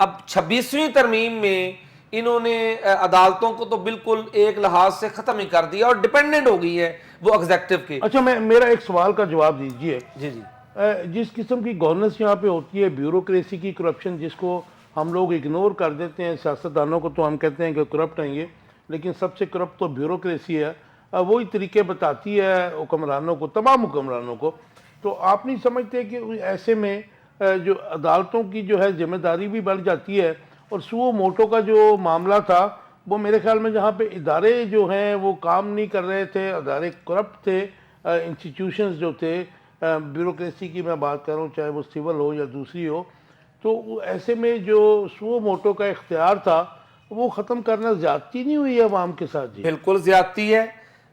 اب 26ویں ترمیم میں انہوں نے عدالتوں کو تو بالکل ایک لحاظ سے ختم ہی کر دیا اور ڈیپینڈنٹ ہو گئی ہے وہ ایگزیکٹو کے. اچھا میرا ایک سوال کا جواب دیجئے. جی جی. جس قسم کی گورننس یہاں پہ ہوتی ہے، بیوروکریسی کی کرپشن جس کو ہم لوگ اگنور کر دیتے ہیں، سیاستدانوں کو تو ہم کہتے ہیں کہ کرپٹ ہیں یہ، لیکن سب سے کرپٹ تو بیوروکریسی ہے. وہی طریقے بتاتی ہے حکمرانوں کو، تمام حکمرانوں کو. تو آپ نہیں سمجھتے کہ ایسے میں جو عدالتوں کی جو ہے ذمہ داری بھی بڑھ جاتی ہے، اور سو موٹو کا جو معاملہ تھا وہ میرے خیال میں جہاں پہ ادارے جو ہیں وہ کام نہیں کر رہے تھے، ادارے کرپٹ تھے، انسٹیٹیوشنز جو تھے، بیوروکریسی کی میں بات کر رہا ہوں، چاہے وہ سول ہو یا دوسری ہو، تو ایسے میں جو سو موٹو کا اختیار تھا وہ ختم کرنا زیادتی نہیں ہوئی ہے عوام کے ساتھ؟ جی بالکل زیادتی ہے.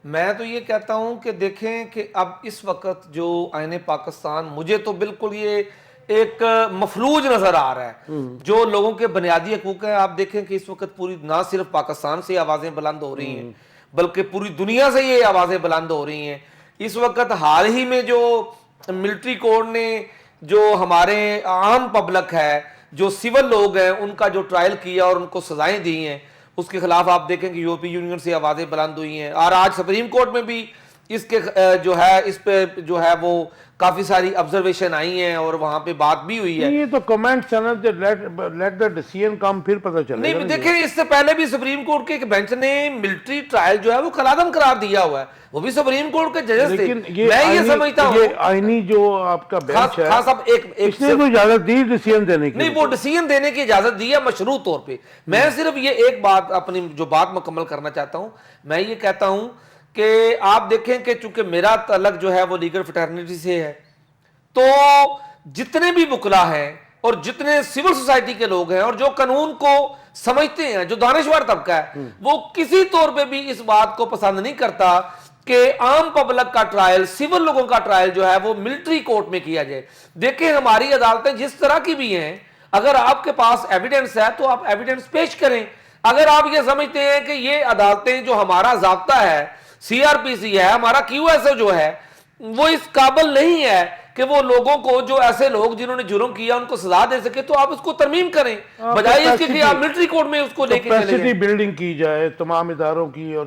میں تو یہ کہتا ہوں کہ دیکھیں کہ اب اس وقت جو آئین پاکستان، مجھے تو بالکل یہ ایک مفلوج نظر آ رہا ہے. جو لوگوں کے بنیادی حقوق ہیں، آپ دیکھیں کہ اس وقت پوری نہ صرف پاکستان سے آوازیں بلند ہو رہی ہیں بلکہ پوری دنیا سے یہ آوازیں بلند ہو رہی ہیں. اس وقت حال ہی میں جو ملٹری کوڈ نے جو ہمارے عام پبلک ہے، جو سول لوگ ہیں، ان کا جو ٹرائل کیا اور ان کو سزائیں دی ہیں، اس کے خلاف آپ دیکھیں کہ یورپی یونین سے آوازیں بلند ہوئی ہیں. اور آج سپریم کورٹ میں بھی اس کے جو ہے اس پہ جو ہے وہ کافی ساری آبزرویشن آئی ہیں اور وہاں پہ بات بھی ہوئی ہے. یہ تو کمنٹس ہیں نا، لیٹ دا ڈیسیژن کم، پھر پتہ چلے گا. نہیں دیکھیں، اس سے پہلے بھی سپریم کورٹ کے ایک بینچ نے ملٹری ٹرائل جو ہے وہ کالعدم قرار دیا ہوا ہے، وہ بھی سپریم کورٹ کے ججز تھے. میں یہ سمجھتا ہوں یہ آئینی جو آپ کا بینچ ہے، خاص صاحب اس نے تو اجازت دی ڈیسیژن دینے کی. نہیں، وہ ڈیسیژن دینے کی اجازت دی ہے مشروع طور پہ. میں صرف یہ ایک بات، اپنی جو بات مکمل کرنا چاہتا ہوں، میں یہ کہتا ہوں کہ آپ دیکھیں کہ چونکہ میرا تعلق جو ہے وہ لیگل فٹرنیٹی سے ہے، تو جتنے بھی وکلا ہیں اور جتنے سول سوسائٹی کے لوگ ہیں اور جو قانون کو سمجھتے ہیں، جو دانشور طبقہ ہے، وہ کسی طور پہ بھی اس بات کو پسند نہیں کرتا کہ عام پبلک کا ٹرائل، سول لوگوں کا ٹرائل جو ہے وہ ملٹری کورٹ میں کیا جائے. دیکھیں ہماری عدالتیں جس طرح کی بھی ہیں، اگر آپ کے پاس ایویڈنس ہے تو آپ ایویڈنس پیش کریں. اگر آپ یہ سمجھتے ہیں کہ یہ عدالتیں جو ہمارا ضابطہ ہے، سی آر پی سی ہے، ہمارا کیو ایس او جو ہے، وہ اس قابل نہیں ہے کہ وہ لوگوں کو، جو ایسے لوگ جنہوں نے جرم کیا ان کو سزا دے سکے، تو آپ اس کو ترمیم کریں بجائے اس کے کہ آپ ملٹری کورٹ میں اس کو لے کے چلے جائیں. کیپیسٹی بلڈنگ کی جائے تمام اداروں کی اور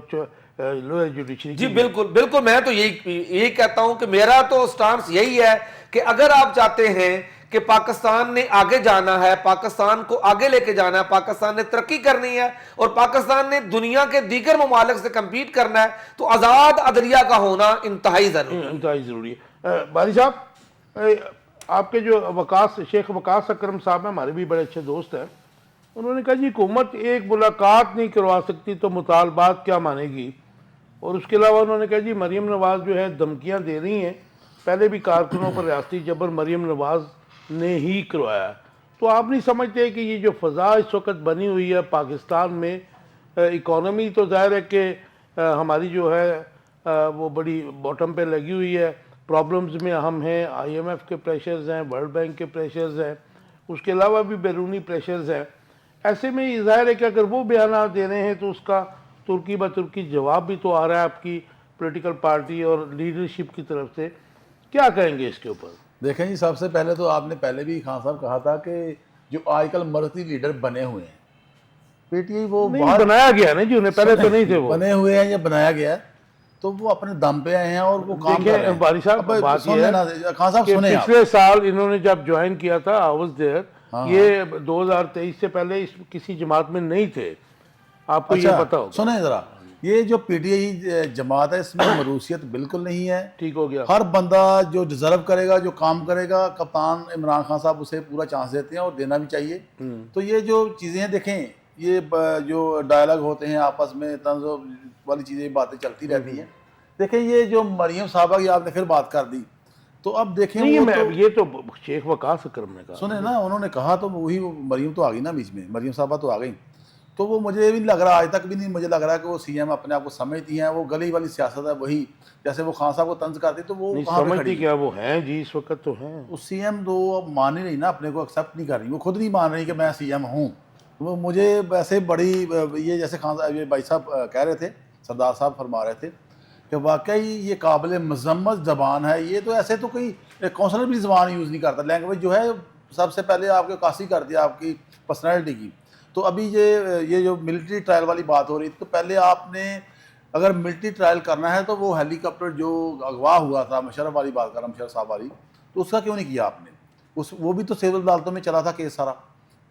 لوئر جوڈیشری کی. جی بالکل بالکل. میں تو یہی کہتا ہوں کہ میرا تو سٹانس یہی ہے کہ اگر آپ چاہتے ہیں کہ پاکستان نے آگے جانا ہے، پاکستان کو آگے لے کے جانا ہے، پاکستان نے ترقی کرنی ہے اور پاکستان نے دنیا کے دیگر ممالک سے کمپیٹ کرنا ہے، تو آزاد عدلیہ کا ہونا انتہائی ضروری ہے. باری صاحب، آپ کے جو شیخ وقاص اکرم صاحب ہیں، ہمارے بھی بڑے اچھے دوست ہیں، انہوں نے کہا جی حکومت ایک ملاقات نہیں کروا سکتی تو مطالبات کیا مانے گی. اور اس کے علاوہ انہوں نے کہا جی مریم نواز جو ہے دھمکیاں دے رہی ہیں، پہلے بھی کارکنوں پر ریاستی جبر مریم نواز نے ہی کروایا. تو آپ نہیں سمجھتے کہ یہ جو فضا اس وقت بنی ہوئی ہے پاکستان میں، اکانومی تو ظاہر ہے کہ ہماری جو ہے وہ بڑی باٹم پہ لگی ہوئی ہے، پرابلمز میں ہم ہیں، آئی ایم ایف کے پریشرز ہیں، ورلڈ بینک کے پریشرز ہیں، اس کے علاوہ بھی بیرونی پریشرز ہیں. ایسے میں یہ ظاہر ہے کہ اگر وہ بیانات دے رہے ہیں تو اس کا ترکی بہ ترکی جواب بھی تو آ رہا ہے آپ کی پولیٹیکل پارٹی اور لیڈرشپ کی طرف سے. کیا کہیں گے اس کے اوپر؟ دیکھیں جی، سب سے پہلے تو آپ نے پہلے بھی خان صاحب کہا تھا کہ جو آج کل مرکزی لیڈر بنے ہوئے ہیں، پی ٹی آئی وہ نہیں بنایا گیا نا جی، انہیں پہلے تو نہیں تھے، وہ بنے ہوئے ہیں یا بنایا گیا ہے، تو وہ اپنے دم پہ آئے ہیں اور وہ کام کر رہے ہیں. باری صاحب بات یہ ہے خان صاحب کہ سنیں، پچھلے سال انہوں نے جب جوائن کیا تھا I was there، یہ 2023 سے پہلے کسی جماعت میں نہیں تھے، آپ کو یہ پتا ہوگا. سنیں ذرا، یہ جو پی ٹی آئی جماعت ہے اس میں مروثیت بالکل نہیں ہے. ٹھیک ہو گیا. ہر بندہ جو ڈیزرو کرے گا، جو کام کرے گا، کپتان عمران خان صاحب اسے پورا چانس دیتے ہیں اور دینا بھی چاہیے. تو یہ جو چیزیں ہیں، دیکھیں یہ جو ڈائلاگ ہوتے ہیں آپس میں، طنز والی چیزیں، باتیں چلتی رہتی ہیں. دیکھیں یہ جو مریم صاحبہ کی آپ نے پھر بات کر دی، تو اب دیکھیں یہ تو شیخ وقاص اکرم نے کہا. سنیں نا، انہوں نے کہا تو وہی مریم تو آ گئی نا بیچ میں، مریم صاحبہ تو آ گئی. تو وہ مجھے بھی نہیں لگ رہا، آج تک بھی نہیں مجھے لگ رہا کہ وہ سی ایم اپنے آپ کو سمجھتی ہیں. وہ گلی والی سیاست ہے، وہی جیسے وہ خان صاحب کو طنز کرتی تو وہ سمجھتی کیا وہ ہیں جی، اس وقت تو ہیں. وہ سی ایم تو اب مان ہی نہیں نا، اپنے کو ایکسیپٹ نہیں کر رہی، وہ خود نہیں مان رہی کہ میں سی ایم ہوں. وہ مجھے ویسے بڑی یہ جیسے خان صاحب، یہ بھائی صاحب کہہ رہے تھے، سردار صاحب فرما رہے تھے کہ واقعی یہ قابل مذمت زبان ہے. یہ تو ایسے تو کوئی کونسلر بھی زبان یوز نہیں کرتا. لینگویج جو ہے سب سے پہلے آپ کے عکاسی کر دیا آپ کی پرسنالٹی کی. تو ابھی یہ جو ملٹری ٹرائل والی بات ہو رہی تھی، تو پہلے آپ نے اگر ملٹری ٹرائل کرنا ہے تو وہ ہیلی کاپٹر جو اغوا ہوا تھا، مشرف والی بات کر رہا ہوں، مشرف صاحب والی، تو اس کا کیوں نہیں کیا آپ نے؟ وہ بھی تو سول عدالتوں میں چلا تھا کیس سارا.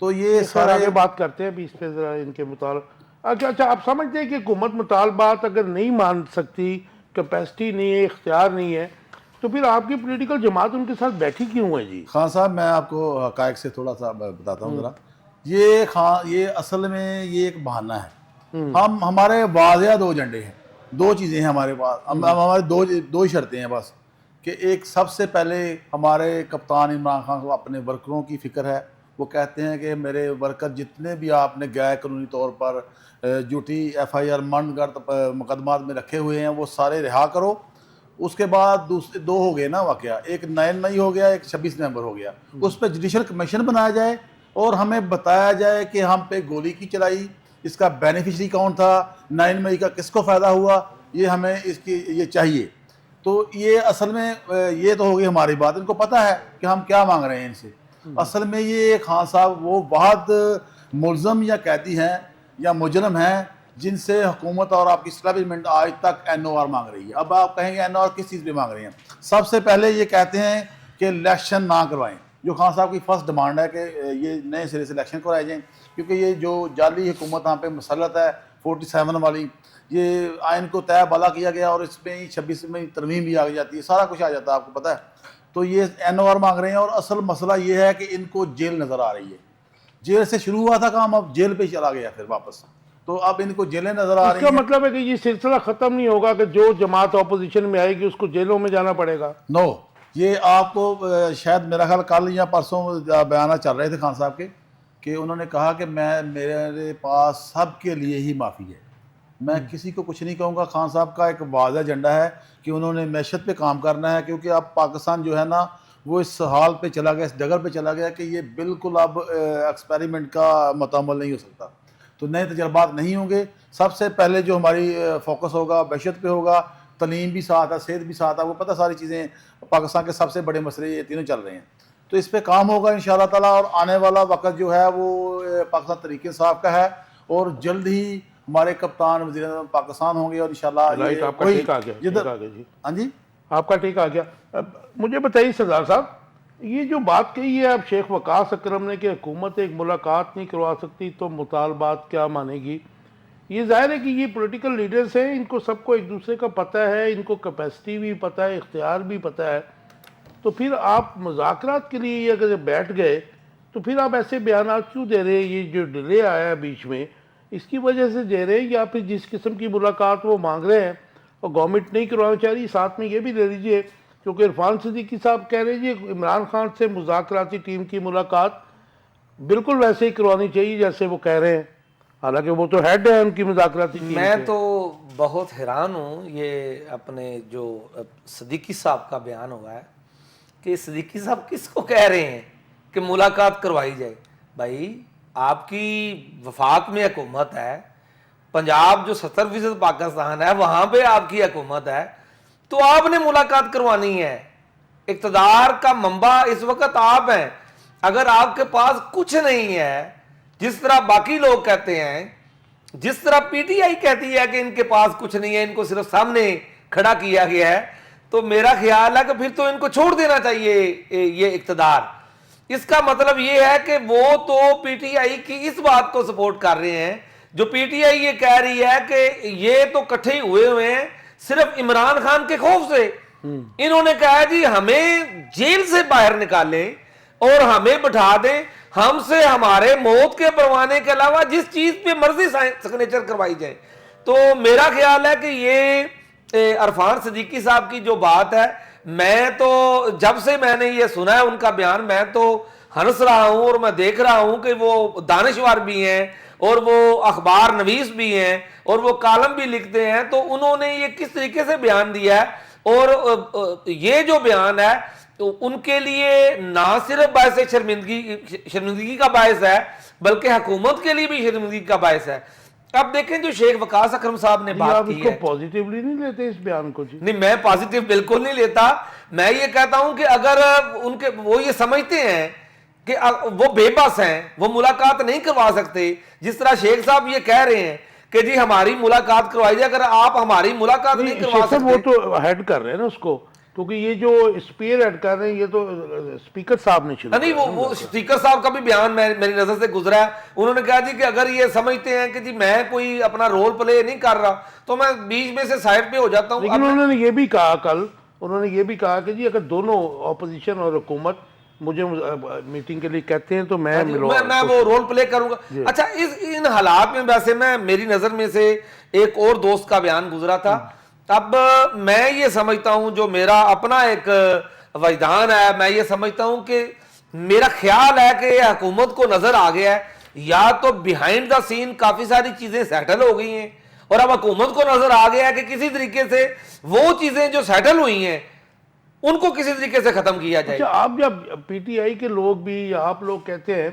تو یہ سارے سارے بات کرتے ہیں ابھی اس پہ ذرا ان کے مطالبہ. اچھا آپ سمجھتے ہیں کہ حکومت مطالبات اگر نہیں مان سکتی، کیپیسٹی نہیں ہے، اختیار نہیں ہے، تو پھر آپ کی پولیٹیکل جماعت ان کے ساتھ بیٹھی کیوں ہے جی؟ خان صاحب میں آپ کو حقائق سے تھوڑا سا بتاتا ہوں ذرا. یہ اصل میں یہ ایک بہانہ ہے. ہمارے واضح 2 ایجنڈے ہیں، 2 چیزیں ہیں ہمارے پاس. ہمارے 2 ہی شرطیں ہیں بس، کہ ایک سب سے پہلے ہمارے کپتان عمران خان کو اپنے ورکروں کی فکر ہے. وہ کہتے ہیں کہ میرے ورکر جتنے بھی آپ نے غیر قانونی طور پر جھوٹی FIR منڈ گرد مقدمات میں رکھے ہوئے ہیں وہ سارے رہا کرو. اس کے بعد دوسرے 2 ہو گئے نا واقعہ، ایک 9 مئی ہو گیا، ایک 26 نومبر ہو گیا. اس پہ جوڈیشل کمیشن بنایا جائے اور ہمیں بتایا جائے کہ ہم پہ گولی کی چلائی، اس کا بینیفیشری کون تھا، 9 مئی کا کس کو فائدہ ہوا، یہ ہمیں اس کی یہ چاہیے. تو یہ اصل میں یہ تو ہو گئی ہماری بات. ان کو پتہ ہے کہ ہم کیا مانگ رہے ہیں ان سے. اصل میں یہ خان صاحب وہ بہت ملزم یا قیدی ہیں یا مجرم ہیں جن سے حکومت اور آپ کی اسٹیبلشمنٹ آج تک NOR مانگ رہی ہے. اب آپ کہیں گے NOR کس چیز پہ مانگ رہے ہیں؟ سب سے پہلے یہ کہتے ہیں کہ الیکشن نہ کروائیں، جو خان صاحب کی فرسٹ ڈیمانڈ ہے کہ یہ نئے سرے سے الیکشن کرائے جائیں، کیونکہ یہ جو جعلی حکومت یہاں پہ مسلط ہے 47 والی، یہ آئین کو طے بالا کیا گیا اور اس میں 26 میں ترمیم بھی آ جاتی ہے، سارا کچھ آ جاتا ہے، آپ کو پتہ ہے. تو یہ NOR مانگ رہے ہیں. اور اصل مسئلہ یہ ہے کہ ان کو جیل نظر آ رہی ہے. جیل سے شروع ہوا تھا کام، اب جیل پہ چلا گیا پھر واپس. تو اب ان کو جیلیں نظر آ اس رہی کا ہیں. مطلب ہے کہ یہ سلسلہ ختم نہیں ہوگا کہ جو جماعت اپوزیشن میں آئے گی اس کو جیلوں میں جانا پڑے گا؟ نو، یہ آپ کو شاید میرا خیال کل یا پرسوں بیانات چل رہے تھے خان صاحب کے، کہ انہوں نے کہا کہ میرے پاس سب کے لیے ہی معافی ہے، میں کسی کو کچھ نہیں کہوں گا. خان صاحب کا ایک واضح ایجنڈا ہے کہ انہوں نے معیشت پہ کام کرنا ہے، کیونکہ اب پاکستان جو ہے نا وہ اس حال پہ چلا گیا، اس ڈگر پہ چلا گیا کہ یہ بالکل اب ایکسپیریمنٹ کا متعمل نہیں ہو سکتا. تو نئے تجربات نہیں ہوں گے. سب سے پہلے جو ہماری فوکس ہوگا معیشت پہ ہوگا، تعلیم بھی ساتھ ہے، صحت بھی ساتھ ہے. وہ پتہ ساری چیزیں پاکستان کے سب سے بڑے مسئلے یہ تینوں چل رہے ہیں. تو اس پہ کام ہوگا انشاءاللہ تعالیٰ. اور آنے والا وقت جو ہے وہ پاکستان تحریک انصاف کا ہے، اور جلد ہی ہمارے کپتان وزیر اعظم پاکستان ہوں گے. اور انشاءاللہ رائٹ، آپ کا ٹھیک آ گیا، ٹھیک آ گیا جی، ہاں جی آپ کا ٹھیک آ گیا. مجھے بتائیے سردار صاحب، یہ جو بات کہی ہے اب شیخ وقاص اکرم نے کہ حکومت ایک ملاقات نہیں کروا سکتی تو مطالبات کیا مانے گی، یہ ظاہر ہے کہ یہ پولیٹیکل لیڈرز ہیں، ان کو سب کو ایک دوسرے کا پتہ ہے، ان کو کیپیسٹی بھی پتہ ہے، اختیار بھی پتہ ہے. تو پھر آپ مذاکرات کے لیے اگر بیٹھ گئے تو پھر آپ ایسے بیانات کیوں دے رہے ہیں؟ یہ جو ڈیلے آیا ہے بیچ میں اس کی وجہ سے دے رہے ہیں، یا پھر جس قسم کی ملاقات وہ مانگ رہے ہیں اور گورنمنٹ نہیں کروانا چاہ رہی؟ ساتھ میں یہ بھی دے دیجئے کیونکہ عرفان صدیقی صاحب کہہ رہے ہیں عمران خان سے مذاکراتی ٹیم کی ملاقات بالکل ویسے ہی کروانی چاہیے جیسے وہ کہہ رہے ہیں، حالانکہ وہ تو ہیڈ ہے ان کی مذاکراتی ٹیم. میں تو بہت حیران ہوں یہ اپنے جو صدیقی صاحب کا بیان ہوا ہے کہ صدیقی صاحب کس کو کہہ رہے ہیں کہ ملاقات کروائی جائے. بھائی آپ کی وفاق میں حکومت ہے، پنجاب جو 70% پاکستان ہے وہاں پہ آپ کی حکومت ہے، تو آپ نے ملاقات کروانی ہے. اقتدار کا منبع اس وقت آپ ہیں. اگر آپ کے پاس کچھ نہیں ہے، جس طرح باقی لوگ کہتے ہیں، جس طرح PTI کہتی ہے کہ ان کے پاس کچھ نہیں ہے، ان کو صرف سامنے کھڑا کیا گیا ہے، تو میرا خیال ہے کہ پھر تو ان کو چھوڑ دینا چاہیے یہ اقتدار. اس کا مطلب یہ ہے کہ وہ تو PTI کی اس بات کو سپورٹ کر رہے ہیں جو PTI یہ کہہ رہی ہے کہ یہ تو کٹھے ہوئے ہیں صرف عمران خان کے خوف سے. انہوں نے کہا جی ہمیں جیل سے باہر نکالیں اور ہمیں بٹھا دیں، ہم سے ہمارے موت کے پروانے کے علاوہ جس چیز پہ مرضی سگنیچر کروائی جائے. تو میرا خیال ہے کہ یہ عرفان صدیقی صاحب کی جو بات ہے، میں تو جب سے میں نے یہ سنا ہے ان کا بیان، میں تو ہنس رہا ہوں اور میں دیکھ رہا ہوں کہ وہ دانشور بھی ہیں اور وہ اخبار نویس بھی ہیں اور وہ کالم بھی لکھتے ہیں. تو انہوں نے یہ کس طریقے سے بیان دیا ہے، اور یہ جو بیان ہے تو ان کے لیے نہ صرف باعث شرمندگی کا باعث ہے بلکہ حکومت کے لیے بھی شرمندگی کا باعث ہے. اب دیکھیں جو شیخ وقاص اکرم صاحب نے بات کی ہے، پازیٹیولی نہیں لیتے اس بیان کو جی؟ نہیں، میں پازیٹیو بالکل نہیں لیتا. میں یہ کہتا ہوں کہ اگر ان کے وہ یہ سمجھتے ہیں کہ وہ بے بس ہیں, وہ ملاقات نہیں کروا سکتے. جس طرح شیخ صاحب یہ کہہ رہے ہیں کہ جی ہماری ملاقات کروائی جائے, اگر آپ ہماری ملاقات نہیں کروا شیخ صاحب وہ سکتے. تو ہیڈ کر رہے ہیں نا اس کو, کیونکہ یہ جو اسپیئر ہیڈ کر رہے ہیں یہ تو اسپیکر صاحب نے شروع نہیں, وہ اسپیکر صاحب کا بھی بیان میری نظر سے گزرا ہے. انہوں نے کہا جی کہ اگر یہ سمجھتے ہیں کہ جی میں کوئی اپنا رول پلے نہیں کر رہا تو میں بیچ میں سے سائڈ پہ ہو جاتا ہوں. لیکن انہوں نے یہ بھی کہا کل, انہوں نے یہ بھی کہا کہ جی اگر دونوں اپوزیشن اور حکومت مجھے میٹنگ کے لیے کہتے ہیں تو میں میں وہ رول پلے کروں گا. اچھا, ان حالات میں ویسے میری نظر میں سے ایک اور دوست کا بیان گزرا تھا. اب میں یہ سمجھتا ہوں, جو میرا اپنا ایک وجدان ہے, میں یہ سمجھتا ہوں کہ میرا خیال ہے کہ حکومت کو نظر آ گیا ہے یا تو بیہائنڈ دا سین کافی ساری چیزیں سیٹل ہو گئی ہیں, اور اب حکومت کو نظر آ گیا ہے کہ کسی طریقے سے وہ چیزیں جو سیٹل ہوئی ہیں ان کو کسی طریقے سے ختم کیا جائے. اچھا, آپ جب پی ٹی آئی کے لوگ بھی یا آپ لوگ کہتے ہیں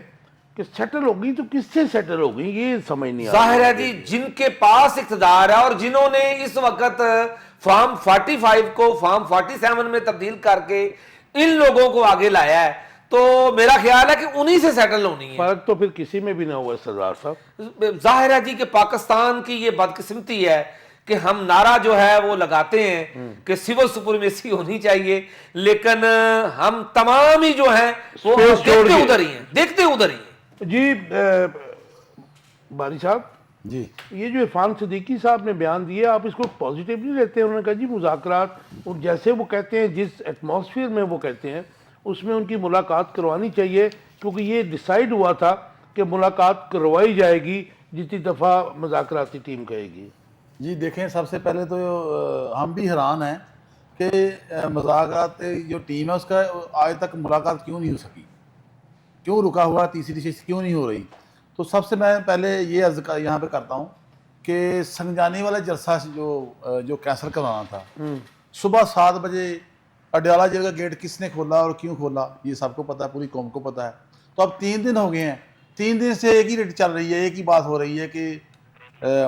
کہ سیٹل ہو گئی تو کس سے سیٹل ہو گئی, یہ سمجھ نہیں آ رہا. ظاہر ہے جی جن کے پاس اقتدار ہے اور جنہوں نے اس وقت فارم 45 کو فارم 47 میں تبدیل کر کے ان لوگوں کو آگے لایا ہے, تو میرا خیال ہے کہ انہی سے سیٹل ہونی ہے. فرق تو پھر کسی میں بھی نہ ہوا سردار صاحب. ظاہر ہے جی کہ پاکستان کی یہ بدقسمتی ہے کہ ہم نعرہ جو ہے وہ لگاتے ہیں کہ سول سپریمیسی ہونی چاہیے, لیکن ہم تمام ہی جو ہیں وہ دیکھتے ادھر ہی ہیں. جی باری صاحب, جی یہ جو عرفان صدیقی صاحب نے بیان دیا آپ اس کو پازیٹیولی لیتے ہیں؟ انہوں نے کہا جی مذاکرات جیسے وہ کہتے ہیں, جس ایٹماسفیئر میں وہ کہتے ہیں اس میں ان کی ملاقات کروانی چاہیے, کیونکہ یہ ڈیسائیڈ ہوا تھا کہ ملاقات کروائی جائے گی جتنی دفعہ مذاکراتی ٹیم کہے گی. جی دیکھیں, سب سے پہلے تو ہم بھی حیران ہیں کہ مذاکرات جو ٹیم ہے اس کا آج تک ملاقات کیوں نہیں ہو سکی, کیوں رکا ہوا, تیسری نشست کیوں نہیں ہو رہی. تو سب سے میں پہلے یہ عرض یہاں پہ کرتا ہوں کہ سنجانی والا جلسہ جو کینسل کروانا تھا, صبح 7 بجے اڈیالہ جیل کا گیٹ کس نے کھولا اور کیوں کھولا یہ سب کو پتہ ہے, پوری قوم کو پتہ ہے. تو اب 3 دن ہو گئے ہیں, 3 دن سے ایک ہی ریٹ چل رہی ہے, ایک ہی بات ہو رہی ہے کہ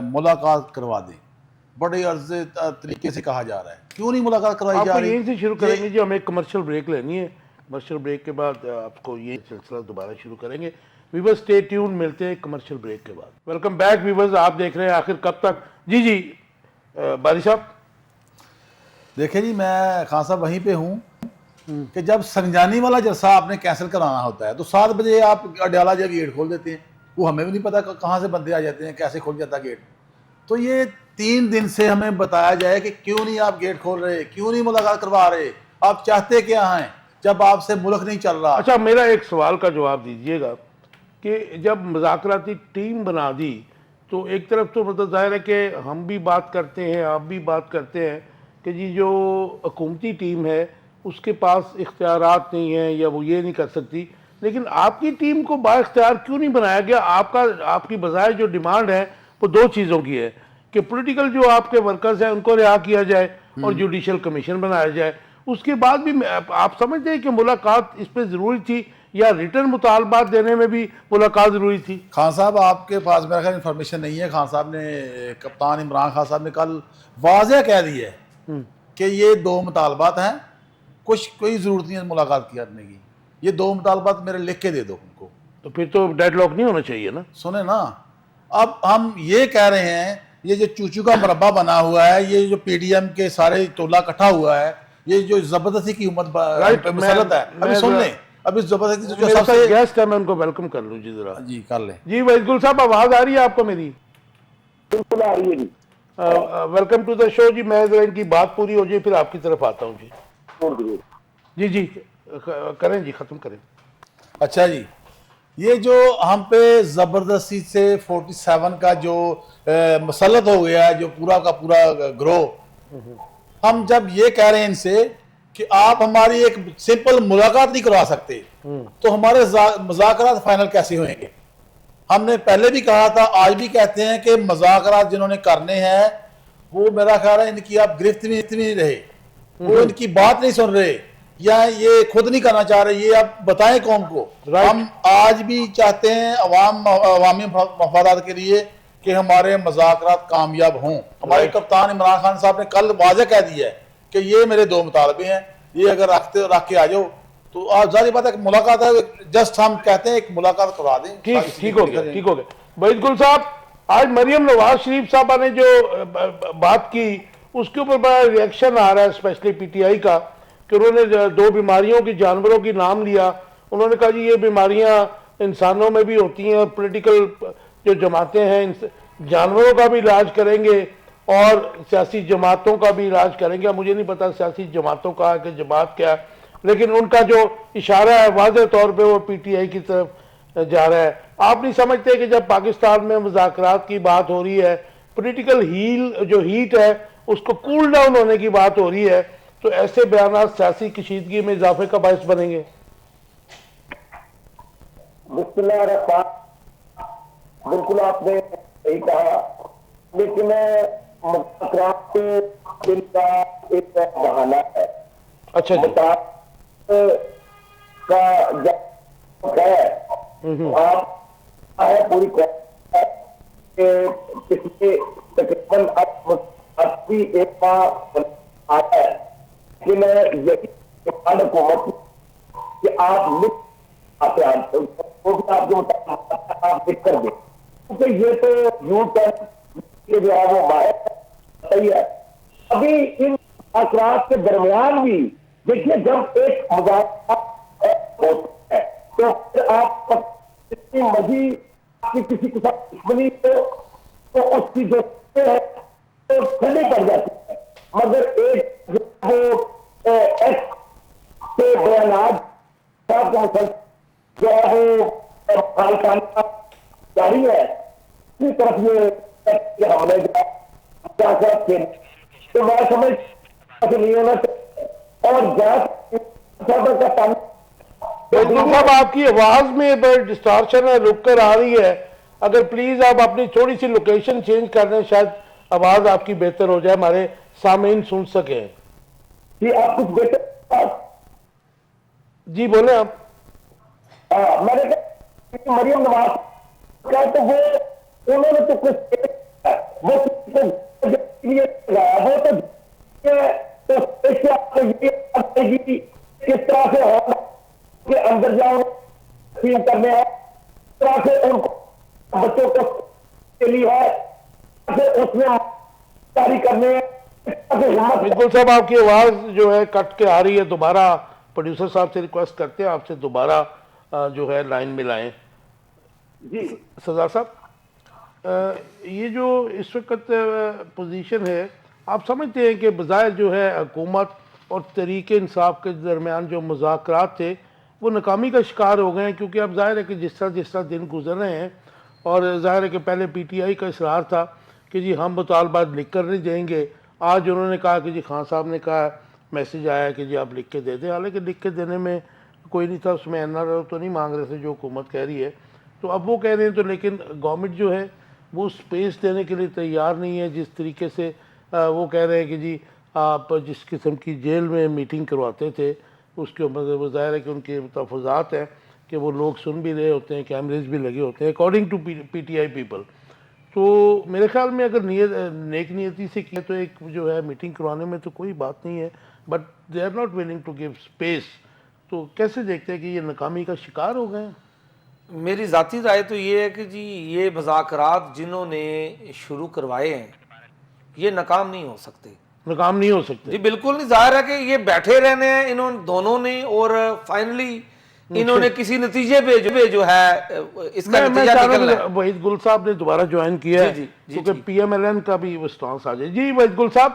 ملاقات کروا دیں. بڑے عرض طریقے سے کہا جا رہا ہے, کیوں نہیں ملاقات کروائی آپ جا کو رہی. یہیں سے شروع کریں گے جی, ہمیں ایک کمرشل بریک لینی ہے, کمرشل بریک کے بعد آپ کو یہ سلسلہ دوبارہ شروع کریں گے. ویورز اسٹے ٹیون, ملتے ہیں کمرشل بریک کے بعد. ویلکم بیک ویورز, آپ دیکھ رہے ہیں آخر کب تک. جی باری صاحب. دیکھیں جی, میں خان صاحب وہیں پہ ہوں کہ جب سنجانی والا جلسہ آپ نے کینسل کرانا ہوتا ہے تو 7 بجے آپ اڈیالہ جیل گیٹ کھول دیتے ہیں. وہ ہمیں بھی نہیں پتا کہاں سے بندے آ جاتے ہیں, کیسے کھول جاتا گیٹ. تو یہ 3 دن سے ہمیں بتایا جائے کہ کیوں نہیں آپ گیٹ کھول رہے, کیوں نہیں ملاقات کروا رہے, آپ چاہتے کیا ہیں جب آپ سے ملک نہیں چل رہا. اچھا, میرا ایک سوال کا جواب دیجئے گا کہ جب مذاکراتی ٹیم بنا دی تو ایک طرف تو مطلب ظاہر ہے کہ ہم بھی بات کرتے ہیں, آپ بھی بات کرتے ہیں کہ جی جو حکومتی ٹیم ہے اس کے پاس اختیارات نہیں ہیں یا وہ یہ نہیں کر سکتی, لیکن آپ کی ٹیم کو با اختیار کیوں نہیں بنایا گیا؟ آپ کی بظاہر جو ڈیمانڈ ہے وہ 2 چیزوں کی ہے کہ پولیٹیکل جو آپ کے ورکرز ہیں ان کو رہا کیا جائے اور جوڈیشل کمیشن بنایا جائے. اس کے بعد بھی آپ سمجھتے ہیں کہ ملاقات اس پہ ضروری تھی یا ریٹرن مطالبات دینے میں بھی ملاقات ضروری تھی؟ خان صاحب آپ کے پاس میرا خیال انفارمیشن نہیں ہے. خان صاحب نے, کپتان عمران خان صاحب نے کل واضح کہہ دی ہے کہ یہ 2 مطالبات ہیں, کوئی ضرورت نہیں ہے ملاقات کرنے کی. یہ 2 مطالبات میرے لکھ کے دے دو ان کو. تو پھر تو ڈیڈ لاک نہیں ہونا چاہیے نا. سنیں نا, اب ہم یہ کہہ رہے ہیں یہ جو چوچو کا مربع بنا ہوا ہے, یہ جو پی ڈی ایم کے سارے ٹولہ اکٹھا ہوا ہے, یہ جو زبردستی کی حکومت مسلط ہے. ابھی سن لیں, ابھی زبردستی جو سب سے گیسٹ ہے میں ان کو ویلکم کر لوں. جی ذرا جی کر لیں. جی وحید گل صاحب, آواز آ رہی ہے آپ کو میری؟ بالکل آ رہی ہے جی. ویلکم ٹو دا شو. جی میں ذرا ان کی بات پوری ہو جائے پھر آپ کی طرف آتا ہوں. جی جی کریں جی, ختم کریں. اچھا جی, یہ جو ہم پہ زبردستی سے 47 کا جو مسلط ہو گیا ہے, جو پورا کا پورا گروہ, ہم جب یہ کہہ رہے ہیں ان سے کہ آپ ہماری ایک سمپل ملاقات نہیں کروا سکتے تو ہمارے مذاکرات فائنل کیسے ہوئیں گے؟ ہم نے پہلے بھی کہا تھا, آج بھی کہتے ہیں کہ مذاکرات جنہوں نے کرنے ہیں وہ میرا خیال ہے ان کی آپ گرفت بھی نہیں رہے, وہ ان کی بات نہیں سن رہے یا یہ خود نہیں کرنا چاہ رہے. یہ آپ بتائیں قوم کو. ہم آج بھی چاہتے ہیں عوامی مفادات کے لیے کہ ہمارے مذاکرات کامیاب ہوں. ہمارے کپتان عمران خان صاحب نے کل واضح کہہ دیا ہے کہ یہ میرے 2 مطالبے ہیں, یہ اگر رکھ کے آ جاؤ تو ظاہر بات ہے کہ ملاقات ہے، جسٹ ہم کہتے ہیں ایک ملاقات کروا دیں. ٹھیک ہو گیا ٹھیک ہو گیا. وحید گل صاحب، آج مریم نواز شریف صاحبہ نے جو بات کی اس کے اوپر بڑا ریئیکشن آ رہا ہے اسپیشلی پی ٹی آئی کا، کہ انہوں نے 2 بیماریوں کی جانوروں کی نام لیا. انہوں نے کہا جی یہ بیماریاں انسانوں میں بھی ہوتی ہیں، اور پولیٹیکل جو جماعتیں ہیں جانوروں کا بھی علاج کریں گے اور سیاسی جماعتوں کا بھی علاج کریں گے. مجھے نہیں پتا سیاسی جماعتوں کا ہے کہ جماعت کیا ہے، لیکن ان کا جو اشارہ ہے واضح طور پہ وہ پی ٹی آئی کی طرف جا رہا ہے. آپ نہیں سمجھتے کہ جب پاکستان میں مذاکرات کی بات ہو رہی ہے، پولیٹیکل ہیٹ ہے اس کو کول ڈاؤن ہونے کی بات ہو رہی ہے، تو ایسے بیانات سیاسی کشیدگی میں اضافے کا باعث بنیں گے؟ بسم اللہ الرحمن، بالکل آپ نے صحیح کہا، لیکن مذاکرات کے دل کا ایک بہانہ ہے. اچھا جی. کا جب ہے آپ ہے پوری قوم کہ پچھلے تقریباً اب 80 ماہ آیا ہے کہ میں یہی حکومت کہ آپ لکھ آتے ہیں وہ بھی آپ کے مطابق آپ لکھ کر دیں، کیونکہ یہ تو یوں کہ جو ہے وہ باہر صحیح ہے. ابھی ان مذاکرات کے درمیان بھی دیکھیے جب ایک مذاکرات ہوتا ہے تو پھر آپ اتنی مزید کی کسی کے ساتھ دشمنی تو اس کی جو ہے تو ٹھنڈی پڑ جاتی ہے. مگر ایک جو ایکس کے بیانات جو ہے وہ خالصانہ جاری ہے، اسی طرف یہ حملے تو میں سمجھ نہیں ہونا چاہیے. اور کا تعلق صاحب آپ کی آواز میں ڈسٹارشن ہے، رک کر آ رہی ہے. اگر پلیز آپ اپنی تھوڑی سی لوکیشن چینج کر دیں شاید آواز آپ کی بہتر ہو جائے، ہمارے سامعین سن سکیں. کہ آپ کچھ بہتر جی بولیں آپ. میں نے کہا مریم نواز کا تو وہ انہوں نے تو کچھ وہ کس طرح سے ہو کے اندر جاؤ کرنے ہیں، اس طرح سے ان کو بچوں کو کے لیے ہے اس میں جاری کرنے بالکل صاحب آپ کی آواز جو ہے کٹ کے آ رہی ہے. دوبارہ پروڈیوسر صاحب سے ریکویسٹ کرتے ہیں آپ سے دوبارہ جو ہے لائن میں لائیں. جی سردار صاحب یہ جو اس وقت پوزیشن ہے آپ سمجھتے ہیں کہ بظاہر جو ہے حکومت اور تحریک انصاف کے درمیان جو مذاکرات تھے وہ ناکامی کا شکار ہو گئے ہیں؟ کیونکہ اب ظاہر ہے کہ جس طرح دن گزر رہے ہیں اور ظاہر ہے کہ پہلے پی ٹی آئی کا اصرار تھا کہ جی ہم مطالبات لکھ کر نہیں دیں گے. آج انہوں نے کہا کہ جی خان صاحب نے کہا میسیج آیا کہ جی آپ لکھ کے دے دیں، حالانکہ لکھ کے دینے میں کوئی نہیں تھا، اس میں این آر او تو نہیں مانگ رہے تھے جو حکومت کہہ رہی ہے. تو اب وہ کہہ رہے ہیں تو لیکن گورنمنٹ جو ہے وہ سپیس دینے کے لیے تیار نہیں ہے. جس طریقے سے وہ کہہ رہے ہیں کہ جی آپ جس قسم کی جیل میں میٹنگ کرواتے تھے اس کے اوپر وہ ظاہر ہے کہ ان کے تحفظات ہیں کہ وہ لوگ سن بھی رہے ہوتے ہیں، کیمریز بھی لگے ہوتے ہیں according to P T I people. تو میرے خیال میں اگر نیک نیتی سے کیا تو ایک جو ہے میٹنگ کروانے میں تو کوئی بات نہیں ہے، but they are not willing to give space. تو کیسے دیکھتے ہیں کہ یہ ناکامی کا شکار ہو گئے ہیں؟ میری ذاتی رائے تو یہ ہے کہ جی یہ مذاکرات جنہوں نے شروع کروائے ہیں یہ ناکام نہیں ہو سکتے. ناکام نہیں ہو سکتے جی بالکل نہیں. ظاہر ہے کہ یہ بیٹھے رہنے ہیں انہوں دونوں نے اور فائنلی انہوں نے کسی نتیجے پہ جو ہے اس کا میں نتیجہ چاہ نکلنا رہا ہے. ہوں وحید گل صاحب نے دوبارہ جوائن کیا ہے کیونکہ پی ایم ایل این کا بھی وہ سٹانس آ جائے. جی وحید گل صاحب.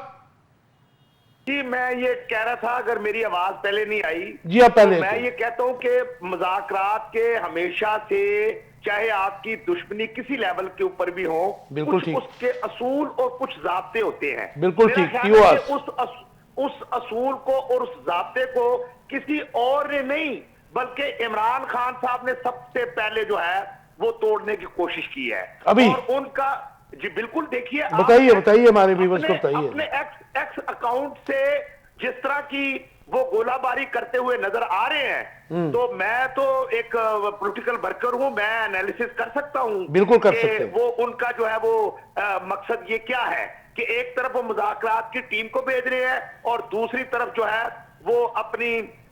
جی میں یہ کہہ رہا تھا اگر میری آواز پہلے نہیں آئی جی آپ پہلے میں یہ کہتا ہوں کہ مذاکرات کے ہمیشہ سے چاہے آپ کی دشمنی کسی لیول کے اوپر بھی ہو بالکل ٹھیک. اس کے اصول اور کچھ ضابطے ہوتے ہیں. بالکل میرا ٹھیک. خیال ہے کہ اس اصول کو اور اس ضابطے کو کسی اور نے نہیں بلکہ عمران خان صاحب نے سب سے پہلے جو ہے وہ توڑنے کی کوشش کی ہے. ابھی اور ان کا جی بالکل دیکھیے بتائیے ہمارے ویورز کو بتائیے. اپنے ایکس اکاؤنٹ سے جس طرح کی وہ گولہ باری کرتے ہوئے نظر آ رہے ہیں تو میں تو ایک پولیٹیکل ورکر ہوں، میں انالیسس کر سکتا ہوں بالکل کر سکتے ہیں وہ ان کا جو ہے وہ مقصد یہ کیا ہے کہ ایک طرف وہ مذاکرات کی ٹیم کو بھیج رہے ہیں اور دوسری طرف جو ہے وہ اپنی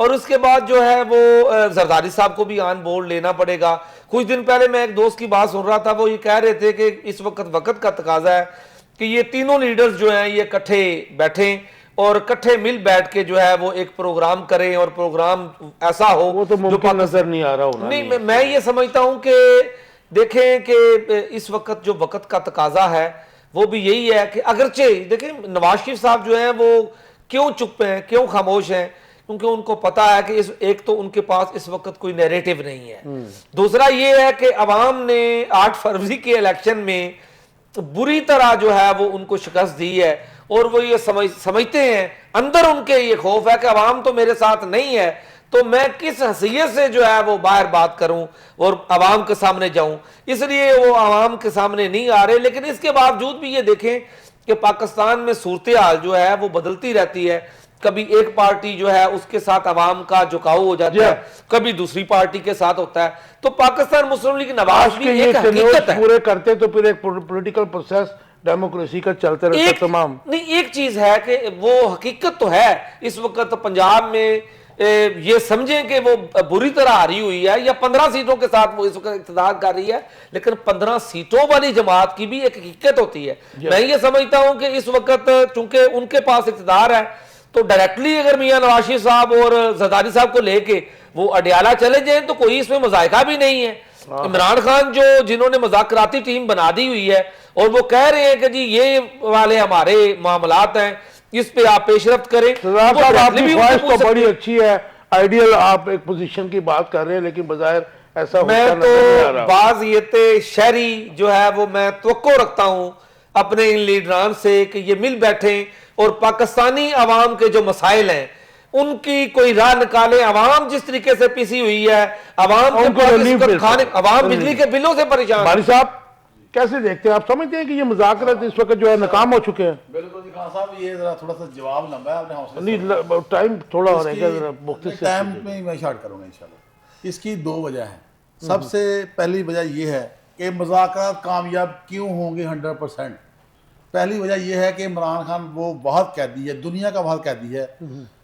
اور اس کے بعد جو ہے وہ زرداری صاحب کو بھی آن بورڈ لینا پڑے گا. کچھ دن پہلے میں ایک دوست کی بات سن رہا تھا, وہ یہ کہہ رہے تھے کہ اس وقت کا تقاضا ہے کہ یہ تینوں لیڈرز جو ہیں یہ کٹھے بیٹھیں اور کٹھے مل بیٹھ کے جو ہے وہ ایک پروگرام کریں, اور پروگرام ایسا ہو. وہ تو ممکن نظر نہیں آ رہا ہونا. نہیں, میں یہ سمجھتا ہوں کہ دیکھیں کہ اس وقت جو وقت کا تقاضا ہے وہ بھی یہی ہے کہ اگرچہ دیکھیں نواز شریف صاحب جو ہیں وہ کیوں چپ ہیں, کیوں خاموش ہیں, کیونکہ ان کو پتا ہے کہ ایک تو ان کے پاس اس وقت کوئی نیریٹو نہیں ہے, دوسرا یہ ہے کہ عوام نے 8 فروری کے الیکشن میں بری طرح جو ہے وہ ان کو شکست دی ہے, اور وہ یہ سمجھتے ہیں اندر ان کے یہ خوف ہے کہ عوام تو میرے ساتھ نہیں ہے, تو میں کس حیثیت سے جو ہے وہ باہر بات کروں اور عوام کے سامنے جاؤں, اس لیے وہ عوام کے سامنے نہیں آ رہے. لیکن اس کے باوجود بھی یہ دیکھیں کہ پاکستان میں صورتحال جو ہے وہ بدلتی رہتی ہے, کبھی ایک پارٹی جو ہے اس کے ساتھ عوام کا جھکاؤ ہو جاتا ہے, کبھی دوسری پارٹی کے ساتھ ہوتا ہے. تو پاکستان مسلم لیگ نواز بھی ایک حقیقت ہے. پورے کرتے تو پھر ایک پولیٹیکل پروسیس ڈیموکریسی کا چلتے رہتا تمام. نہیں, ایک چیز ہے کہ وہ حقیقت تو ہے اس وقت پنجاب میں یہ سمجھیں کہ وہ بری طرح ہاری ہوئی ہے, یا 15 سیٹوں کے ساتھ وہ اس وقت اقتدار کر رہی ہے, لیکن 15 سیٹوں والی جماعت کی بھی ایک حقیقت ہوتی ہے. میں یہ سمجھتا ہوں کہ اس وقت چونکہ ان کے پاس اقتدار ہے تو ڈائریکٹلی اگر میاں نواز شریف صاحب اور زرداری صاحب کو لے کے وہ اڈیالہ چلے جائیں تو کوئی اس میں مذائقہ بھی نہیں ہے. عمران خان جنہوں نے مذاکراتی ٹیم بنا دی ہوئی ہے اور وہ کہہ رہے ہیں کہ جی یہ والے ہمارے معاملات ہیں, اس پہ آپ پیش رفت کریں. آپ کی خواہش تو بڑی اچھی ہے, آئیڈیل آپ ایک پوزیشن کی بات کر رہے ہیں, لیکن بظاہر ایسا میں تو بعضیت شہری جو ہے وہ میں توقع رکھتا ہوں اپنے ان لیڈران سے کہ یہ مل بیٹھیں اور پاکستانی عوام کے جو مسائل ہیں ان کی کوئی راہ نکالیں. عوام جس طریقے سے پیسی ہوئی ہے, عوام بجلی کے بلوں سے پریشان. باری صاحب کیسے دیکھتے ہیں, آپ سمجھتے ہیں کہ یہ مذاکرات اس وقت جو ہے ناکام ہو چکے ہیں؟ بالکل جی خان صاحب, یہ ذرا تھوڑا سا جواب لمبا ہے, آپ نے حوصلے نہیں ٹائم تھوڑا ہو رہے گا, مختصر ٹائم میں میں شارٹ کروں گا انشاءاللہ. اس کی 2 وجہ ہیں. سب سے پہلی وجہ یہ ہے کہ مذاکرات کامیاب کیوں ہوں گے 100%. پہلی وجہ یہ ہے کہ عمران خان وہ واحد قیدی ہے, دنیا کا واحد قیدی ہے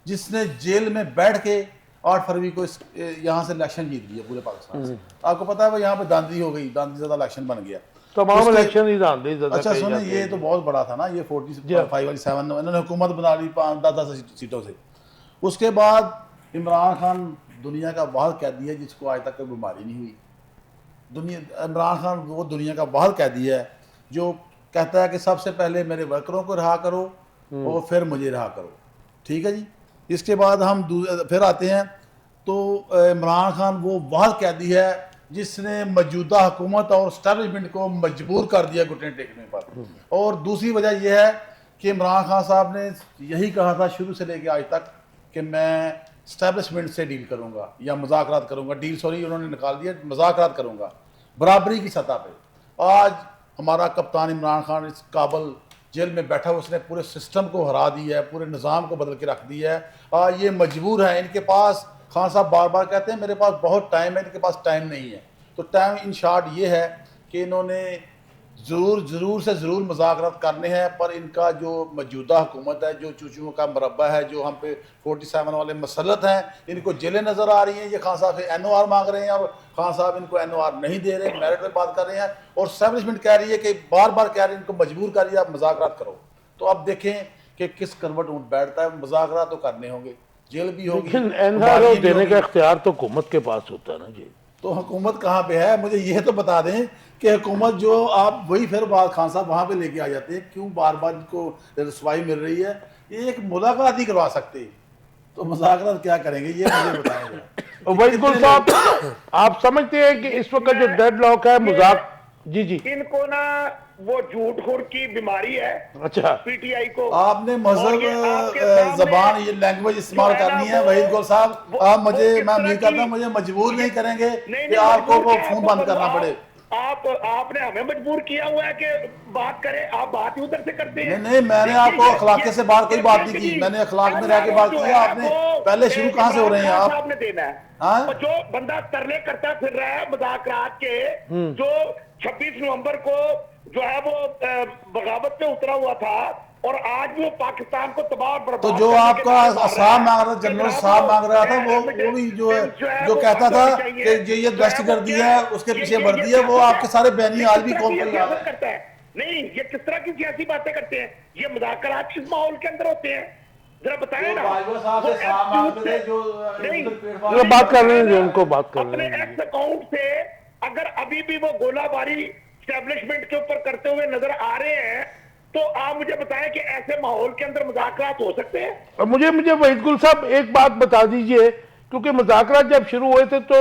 جس نے جیل میں بیٹھ کے 8 فروری کو یہاں سے الیکشن جیت لیا پورے پاکستان سے. آپ کو پتا ہے وہ یہاں پہ داندھی ہو گئی, داندھی زیادہ الیکشن بن گیا. تمام الیکشن ہی داندھی زیادہ. اچھا سنیں, یہ تو بہت بڑا تھا نا, یہ 45-47 انہوں نے حکومت بنا لی 5-10 سیٹوں سے. اس کے بعد عمران خان دنیا کا واحد قیدی ہے جس کو آج تک کوئی بیماری نہیں ہوئی. عمران خان وہ دنیا کا واحد قیدی ہے جو کہتا ہے کہ سب سے پہلے میرے ورکروں کو رہا کرو اور پھر مجھے رہا کرو. ٹھیک ہے جی. اس کے بعد ہم پھر آتے ہیں تو عمران خان وہ واحد قیدی ہے جس نے موجودہ حکومت اور اسٹیبلشمنٹ کو مجبور کر دیا گھٹنے ٹیکنے پر. اور دوسری وجہ یہ ہے کہ عمران خان صاحب نے یہی کہا تھا شروع سے لے کے آج تک کہ میں اسٹیبلشمنٹ سے ڈیل کروں گا یا مذاکرات کروں گا. ڈیل سوری انہوں نے نکال دیا, مذاکرات کروں گا برابری کی سطح پہ. آج ہمارا کپتان عمران خان اس کابل جیل میں بیٹھا ہوا, اس نے پورے سسٹم کو ہرا دیا ہے, پورے نظام کو بدل کے رکھ دیا ہے. آج یہ مجبور ہے, ان کے پاس خان صاحب بار بار کہتے ہیں میرے پاس بہت ٹائم ہے, ان کے پاس ٹائم نہیں ہے. تو ٹائم ان شارٹ یہ ہے کہ انہوں نے ضرور سے ضرور مذاکرات کرنے ہیں, پر ان کا جو موجودہ حکومت ہے, جو چوچوں کا مربع ہے, جو ہم پہ 47 والے مسلط ہیں, ان کو جیلیں نظر آ رہی ہیں. یہ خان صاحب سے NOR مانگ رہے ہیں اور خان صاحب ان کو NOR نہیں دے رہے, میرٹ پہ بات کر رہے ہیں. اور اسٹیبلشمنٹ کہہ رہی ہے کہ بار بار کہہ رہی ہے ان کو مجبور کر رہی ہے آپ مذاکرات کرو. تو اب دیکھیں کہ کس کروٹ اونٹ بیٹھتا ہے. مذاکرات تو کرنے ہوں گے, جیل بھی ہوگی, لیکن NRO دینے کا اختیار تو حکومت کے پاس ہوتا ہے نا جی. تو حکومت کہاں پہ ہے؟ مجھے یہ تو بتا دیں کہ حکومت جو آپ وہی پھر بات خان صاحب وہاں پہ لے کے آ جاتے ہیں, کیوں بار بار ان کو رسوائی مل رہی ہے؟ یہ ایک ملاقات ہی کروا سکتے, تو مذاکرات کیا کریں گے یہ مجھے بتائیں گے. وحید صاحب آپ سمجھتے ہیں کہ اس وقت جو ڈیڈ لاک ہے جی جی ان کو نا وہ جھوٹ خور کی بیماری ہے. اچھا PTI کو آپ نے مذہب زبان یہ لینگویج استعمال کرنی ہے. وحید گل صاحب آپ مجھے, میں امید کرتا ہوں مجھے مجبور نہیں کریں گے کہ آپ کو وہ فون بند کرنا پڑے. آپ نے ہمیں مجبور کیا ہوا ہے کہ بات کریں, آپ بات ہی ادھر سے کرتے ہیں. نہیں میں نے آپ کو اخلاق سے بات کوئی بات نہیں کی, میں نے اخلاق میں رہ کے بات کی ہے. آپ نے پہلے شروع کہاں سے ہو رہے ہیں آپ نے دینا ہے. جو بندہ ترلے کرتا پھر رہا ہے مذاکرات کے, جو 26 نومبر کو جو ہے وہ بغاوت پہ اترا ہوا تھا, اور آج وہ پاکستان کو تباہ برباد تو جو کرنے آپ کے کا نعرے مار رہا صاحب ہے مانگ رہا کہ جنرل جناب صاحب وہ مانگ رہا تھا وہ بھی جو کہتا تھا کہ یہ دہشت گردی ہے اس کے پیچھے بردی ہے، وہ آپ کے سارے بیانی آج بھی قوم پر یاد ہے۔ کرتا ہے نہیں، یہ کس طرح کی سیاسی باتیں کرتے ہیں؟ یہ مذاکرات کس ماحول کے اندر ہوتے ہیں؟ ذرا بتائیں نا۔ وہ بات کر رہے ہیں جو ان کو بات کر اپنے رہے ہیں۔ ایکس اکاؤنٹ سے اگر ابھی بھی وہ گولہ باری اسٹیبلشمنٹ کے اوپر کرتے ہوئے نظر آ رہے ہیں تو آپ مجھے بتائیں کہ ایسے ماحول کے اندر مذاکرات ہو سکتے ہیں؟ اور مجھے وحید گل صاحب ایک بات بتا دیجئے، کیونکہ مذاکرات جب شروع ہوئے تھے تو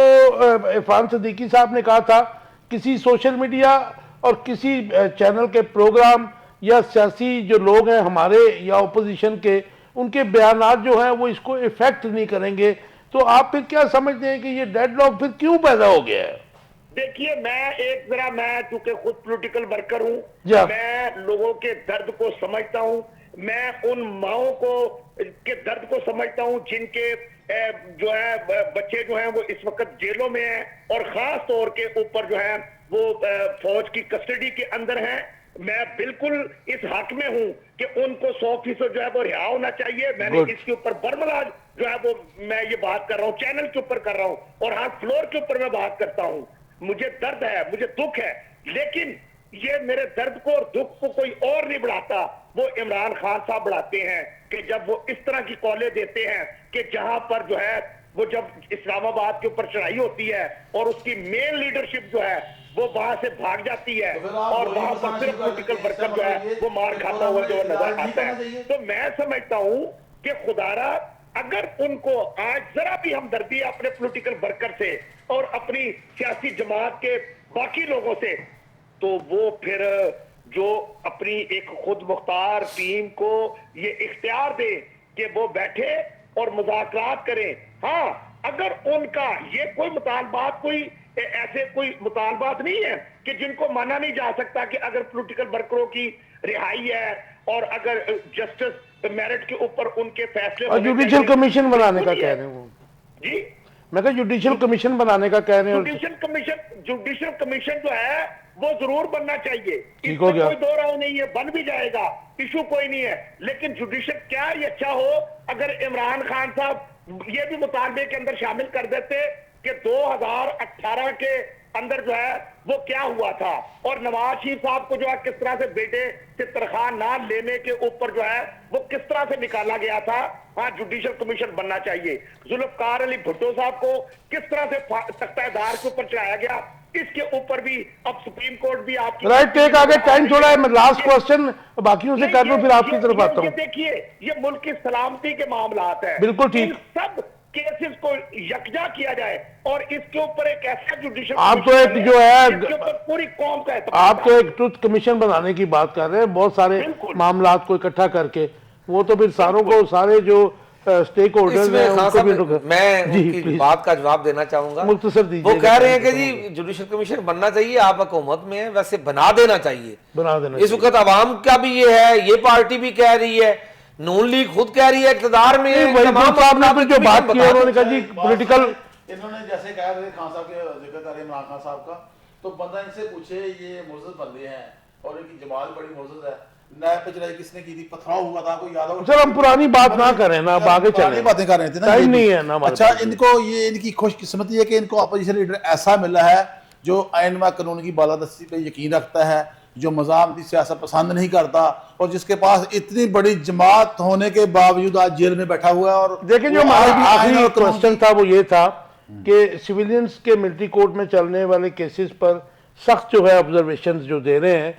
عرفان صدیقی صاحب نے کہا تھا کسی سوشل میڈیا اور کسی چینل کے پروگرام یا سیاسی جو لوگ ہیں ہمارے یا اپوزیشن کے، ان کے بیانات جو ہیں وہ اس کو افیکٹ نہیں کریں گے، تو آپ پھر کیا سمجھتے ہیں کہ یہ ڈیڈ لاک پھر کیوں پیدا ہو گیا ہے؟ دیکھیے میں چونکہ خود پولیٹیکل ورکر ہوں، جی۔ میں لوگوں کے درد کو سمجھتا ہوں، میں ان ماؤں کے درد کو سمجھتا ہوں جن کے جو ہے بچے جو ہیں وہ اس وقت جیلوں میں ہیں اور خاص طور کے اوپر جو ہے وہ فوج کی کسٹڈی کے اندر ہیں۔ میں بالکل اس حق میں ہوں کہ ان کو 100% جو ہے وہ رہا ہونا چاہیے۔ میں نے اس کے اوپر برملا جو ہے وہ میں یہ بات کر رہا ہوں، چینل کے اوپر کر رہا ہوں اور ہر فلور کے اوپر میں بات کرتا ہوں۔ مجھے درد ہے، مجھے دکھ ہے، لیکن یہ میرے درد کو اور دکھ کو کوئی اور نہیں بڑھاتا، وہ عمران خان صاحب بڑھاتے ہیں کہ جب وہ اس طرح کی کالیں دیتے ہیں کہ جہاں پر جو ہے وہ جب اسلام آباد کے اوپر چڑھائی ہوتی ہے اور اس کی مین لیڈرشپ جو ہے وہ وہاں سے بھاگ جاتی ہے اور وہاں پر صرف پولیٹیکل ورکر جو ہے وہ مار کھاتا ہوا جو نظر آتا ہے۔ تو میں سمجھتا ہوں کہ خدارا اگر ان کو آج ذرا بھی ہمدردی ہے اپنے پولیٹیکل ورکر سے اور اپنی سیاسی جماعت کے باقی لوگوں سے، تو وہ پھر جو اپنی ایک خود مختار ٹیم کو یہ اختیار دے کہ وہ بیٹھے اور مذاکرات کریں۔ ہاں اگر ان کا یہ کوئی مطالبات کوئی ایسے کوئی مطالبات نہیں ہے کہ جن کو مانا نہیں جا سکتا کہ اگر پولیٹیکل ورکروں کی رہائی ہے اور اگر جسٹس میرٹ کے اوپر ان کے فیصلے اور جوڈیشل کمیشن بنانے کا کہہ رہے ہیں وہ، جی میں کہا جوڈیشل کمیشن بنانے کا کہہ رہے ہیں۔ جوڈیشل کمیشن جو ہے وہ ضرور بننا چاہیے، اس ہو میں گیا۔ کوئی دو رائے نہیں ہے، بن بھی جائے گا، ایشو کوئی نہیں ہے، لیکن جوڈیشل کیا یہ اچھا ہو اگر عمران خان صاحب یہ بھی مطالبے کے اندر شامل کر دیتے کہ 2018 کے اندر جو ہے وہ کیا ہوا تھا اور نواز شریف صاحب کو جو ہے کس طرح سے بیٹے سے تنخواہ نہ لینے کے اوپر جو ہے وہ کس طرح سے نکالا گیا تھا۔ ہاں جوڈیشل کمیشن بننا چاہیے۔ ذوالفقار علی بھٹو صاحب کو کس طرح سے تختہ دار کے اوپر چڑھایا گیا، اس کے اوپر بھی اب سپریم کورٹ بھی آپ کی رائٹ ٹیک آگے ٹائم تھوڑا ہے، میں لاسٹ کوسچن باقیوں سے کر لوں پھر آپ کی طرف آتا ہوں۔ دیکھیے یہ ملک کی سلامتی کے معاملات ہیں، بالکل ٹھیک۔ ان سب کیسز کو یکجا کیا جائے اور اس کے اوپر ایک ایسا جوڈیشل آپ تو ایک جو ہے جس کے اوپر پوری قوم کا آپ تو ایک ٹروتھ کمیشن بنانے کی بات کر رہے ہیں بہت سارے معاملات کو اکٹھا کر کے، وہ تو پھر ساروں کو سارے جو سٹیک ہولڈرز ہیں ان کو بھی میں ان کی بات کا جواب دینا چاہوں گا۔ مختصر دیجیے، وہ کہہ رہے ہیں کہ جی جوڈیشل کمیشن بننا چاہیے، آپ حکومت میں ہیں، ویسے بنا دینا چاہیے۔ بنا دینا اس وقت عوام کا بھی یہ ہے، یہ پارٹی بھی کہہ رہی ہے، نون لیگ خود کہہ رہی ہے اقتدار میں ہے۔ وحید گل صاحب نے جو بات کی انہوں نے کہا جی پولیٹیکل، انہوں نے جیسے کہا خان صاحب کے ذکر کر رہے ہیں عمران خان صاحب کا، تو بندہ ان سے پوچھے یہ معزز بندے ہیں اور ان کی جماعت بڑی معزز ہے، نیب پہ چڑھائی کس نے کی تھی، پتھراؤ ہوا تھا، کوئی یاد ہوگا؟ سر ہم پرانی بات نہ کریں نا، اب آگے چلیں، باتیں کر رہے تھے نا، ٹائم نہیں ہے نا۔ اچھا ان کو یہ ان کی خوش قسمتی ہے کہ ان کو اپوزیشن لیڈر ایسا ملا ہے جو آئین و قانون کی بالادستی پہ یقین رکھتا ہے، جو مزاحمتی سیاست پسند نہیں کرتا اور جس کے پاس اتنی بڑی جماعت ہونے کے باوجود آج جیل میں بیٹھا ہوا ہے۔ اور دیکھیں جو ہمارا آخری کوسچن تھا وہ یہ تھا کہ سویلینز کے ملٹری کورٹ میں چلنے والے کیسز پر سخت جو ہے آبزرویشنز جو دے رہے ہیں،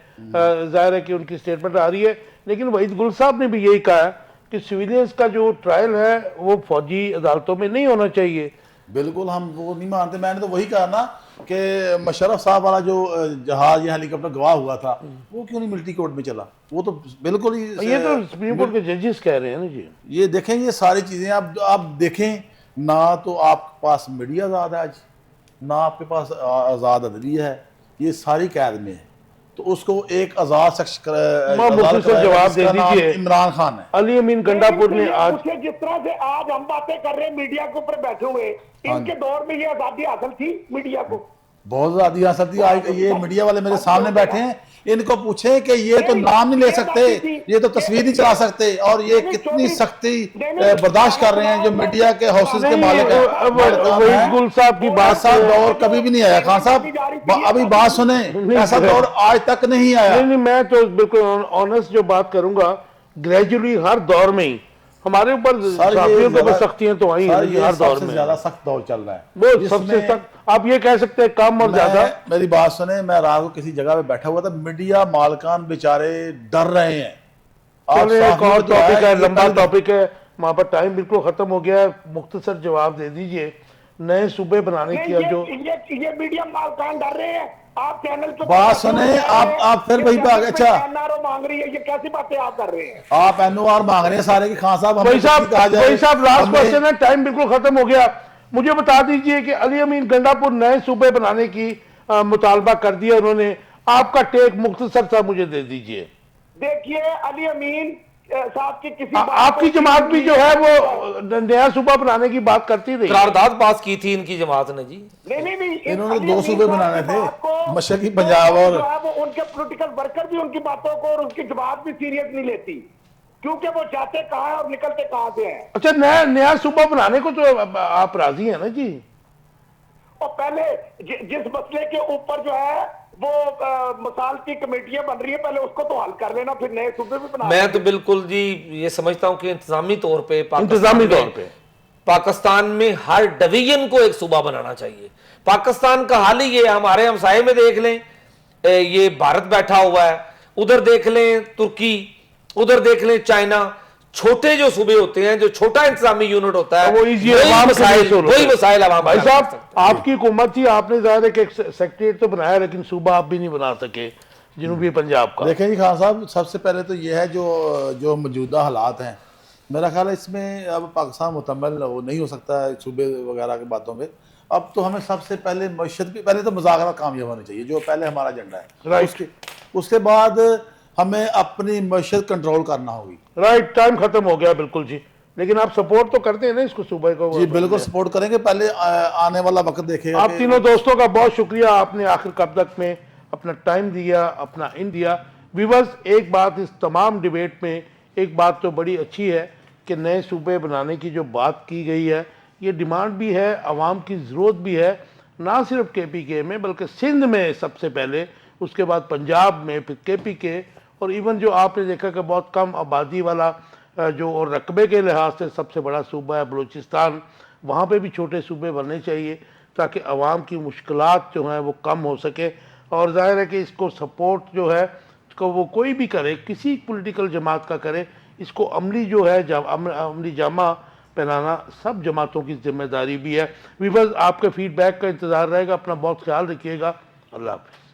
ظاہر ہے کہ ان کی سٹیٹمنٹ آ رہی ہے، لیکن وحید گل صاحب نے بھی یہی کہا ہے کہ سویلینز کا جو ٹرائل ہے وہ فوجی عدالتوں میں نہیں ہونا چاہیے۔ بالکل ہم وہ نہیں مانتے، میں نے تو وہی کہا نا کہ مشرف صاحب والا جو جہاز یا ہیلی کاپٹر گواہ ہوا تھا وہ کیوں نہیں ملٹری کورٹ میں چلا؟ وہ تو بالکل ہی، یہ تو سپریم کورٹ کے ججز کہہ رہے ہیں نا جی۔ یہ دیکھیں یہ ساری چیزیں آپ دیکھیں، نہ تو آپ کے پاس میڈیا آزاد ہے آج، نہ آپ کے پاس آزاد عدلیہ ہے، یہ ساری قید میں ہے، تو اس کو ایک آزاد شخص مختصر جواب دے دیجیے۔ عمران خان ہے۔ علی امین گنڈا پور نے آج جس طرح سے آج ہم باتیں کر رہے ہیں میڈیا کے اوپر بیٹھے ہوئے، ان کے دور میں یہ آزادی حاصل تھی میڈیا کو؟ بہت زیادہ یہاں سردی آج یہ میڈیا والے میرے سامنے بیٹھے ہیں، ان کو پوچھیں کہ یہ تو نام نہیں لے سکتے، یہ تو تصویر نہیں چلا سکتے، اور یہ کتنی سختی برداشت کر رہے ہیں جو میڈیا کے ہاؤسز کے مالک ہیں۔ وحید گل صاحب کی بات ایسا دور کبھی بھی نہیں آیا خان صاحب، ابھی بات سنیں، ایسا دور آج تک نہیں آیا۔ نہیں میں تو بالکل آنےسٹ جو بات کروں گا، گریجولی ہر دور میں ہی ہمارے اوپر صحافیوں کے اوپر سختیاں تو آئی ہیں ہر دور سب سے میں، زیادہ سخت دور چل رہا ہے، وہ سب سے سخت آپ یہ کہہ سکتے ہیں کم اور زیادہ۔ میری بات سنیں، میں رات کو کسی جگہ پہ بیٹھا ہوا تھا، میڈیا مالکان بیچارے ڈر رہے ہیں۔ چلیں ایک اور ٹاپک ہے، لمبا ٹاپک ہے، وہاں پر ٹائم بالکل ختم ہو گیا ہے، مختصر جواب دے دیجئے نئے صوبے بنانے کی جو یہ میڈیا مالکان ڈر رہے ہیں، آپ چینل پہ بات سنیں، آپ پھر وہی پہ آگے، اچھا مانگ رہی ہے، یہ کیسی باتیں آپ کر رہے ہیں؟ آپ NOR مانگ رہے ہیں سارے کی خان صاحب، وہی صاحب لاسٹ کوشچن ہے، ٹائم بالکل ختم ہو گیا، مجھے بتا دیجئے کہ علی امین گنڈا پور نئے صوبے بنانے کی مطالبہ کر دیا انہوں نے، آپ کا ٹیک مختصر سا مجھے دے دیجئے۔ دیکھیے علی امین صاحب کی کسی آپ کی جماعت بھی جو ہے وہ نیا صوبہ بنانے کی بات کرتی رہی، قرارداد پاس کی تھی ان کی جماعت نے جی۔ نہیں انہوں نے 2 صوبے بنانے تھے، مشرقی پنجاب اور ان کے پولیٹیکل ورکر بھی ان کی باتوں کو اور ان کی جماعت بھی سیریس نہیں لیتی، کیونکہ وہ جاتے کہاں ہیں اور نکلتے کہاں سے ہیں۔ اچھا نیا صوبہ بنانے کو تو آپ راضی ہیں نا جی؟ اور پہلے جس مسئلے کے اوپر جو ہے وہ مثال کی کمیٹیاں بن رہی ہیں، پہلے اس کو تو حل کر لینا، پھر نئے صوبے بھی بنا۔ میں تو بالکل جی یہ سمجھتا ہوں کہ انتظامی طور پہ پاکستان میں ہر ڈویژن کو ایک صوبہ بنانا چاہیے۔ پاکستان کا حال ہی یہ، ہمارے ہمسائے میں دیکھ لیں، یہ بھارت بیٹھا ہوا ہے، ادھر دیکھ لیں ترکی، ادھر دیکھ لیں چائنا، چھوٹے جو صوبے ہوتے ہیں، جو چھوٹا انتظامی یونٹ ہوتا ہے، وہی مسائل عوام بھائی صاحب آپ کی حکومت تھی، آپ نے ظاہر ہے کہ ایک سیکٹریٹ تو بنایا، لیکن صوبہ آپ بھی نہیں بنا سکے جنوبی پنجاب کا۔ دیکھیں جی خان صاحب، سب سے پہلے تو یہ ہے جو موجودہ حالات ہیں، میرا خیال ہے اس میں اب پاکستان مکمل نہیں ہو سکتا ہے صوبے وغیرہ کی باتوں پہ۔ اب تو ہمیں سب سے پہلے معیشت کی، پہلے تو مذاکرات کامیاب ہونے چاہیے، جو پہلے ہمارا ایجنڈا ہے، اس کے بعد ہمیں اپنی معیشت کنٹرول کرنا ہوگی۔ رائٹ، ٹائم ختم ہو گیا بالکل جی، لیکن آپ سپورٹ تو کرتے ہیں نا اس کو صوبے کو؟ جی بالکل سپورٹ کریں گے، پہلے آنے والا وقت دیکھے گا۔ آپ تینوں دوستوں کا بہت شکریہ، آپ نے آخر کب تک میں اپنا ٹائم دیا، اپنا دیا۔ ویورز، ایک بات اس تمام ڈیبیٹ میں ایک بات تو بڑی اچھی ہے کہ نئے صوبے بنانے کی جو بات کی گئی ہے، یہ ڈیمانڈ بھی ہے، عوام کی ضرورت بھی ہے، نہ صرف KPK میں بلکہ سندھ میں سب سے پہلے، اس کے بعد پنجاب میں، پھر KPK، اور ایون جو آپ نے دیکھا کہ بہت کم آبادی والا جو اور رقبے کے لحاظ سے سب سے بڑا صوبہ ہے بلوچستان، وہاں پہ بھی چھوٹے صوبے بننے چاہیے تاکہ عوام کی مشکلات جو ہیں وہ کم ہو سکے۔ اور ظاہر ہے کہ اس کو سپورٹ جو ہے اس کو وہ کوئی بھی کرے، کسی پولیٹیکل جماعت کا کرے، اس کو عملی جو ہے عملی جامہ پہنانا سب جماعتوں کی ذمہ داری بھی ہے۔ ویورز، آپ کے فیڈ بیک کا انتظار رہے گا، اپنا بہت خیال رکھیے گا، اللہ حافظ۔